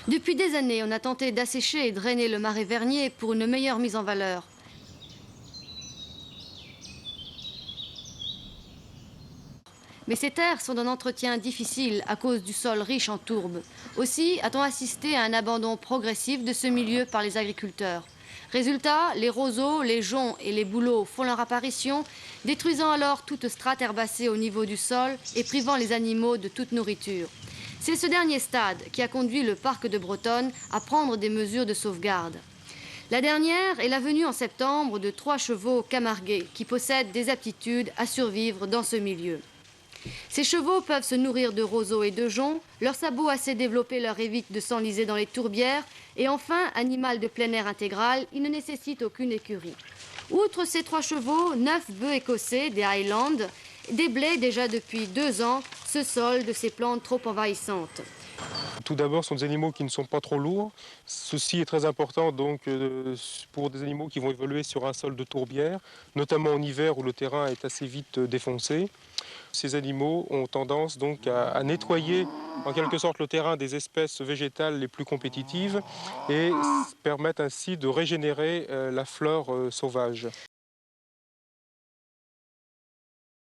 Depuis des années, on a tenté d'assécher et drainer le marais Vernier pour une meilleure mise en valeur. Mais ces terres sont d'un entretien difficile à cause du sol riche en tourbe. Aussi a-t-on assisté à un abandon progressif de ce milieu par les agriculteurs. Résultat, les roseaux, les joncs et les bouleaux font leur apparition, détruisant alors toute strate herbacée au niveau du sol et privant les animaux de toute nourriture. C'est ce dernier stade qui a conduit le parc de Bretonne à prendre des mesures de sauvegarde. La dernière est la venue en septembre de 3 chevaux camarguais qui possèdent des aptitudes à survivre dans ce milieu. Ces chevaux peuvent se nourrir de roseaux et de joncs, leurs sabots assez développés leur évitent de s'enliser dans les tourbières, et enfin, animal de plein air intégral, il ne nécessite aucune écurie. Outre ces 3 chevaux, 9 bœufs écossais des Highlands, des blés déjà depuis 2 ans, se soldent de ces plantes trop envahissantes. Tout d'abord, ce sont des animaux qui ne sont pas trop lourds. Ceci est très important donc, pour des animaux qui vont évoluer sur un sol de tourbière, notamment en hiver où le terrain est assez vite défoncé. Ces animaux ont tendance donc à nettoyer en quelque sorte le terrain des espèces végétales les plus compétitives et permettent ainsi de régénérer la flore sauvage.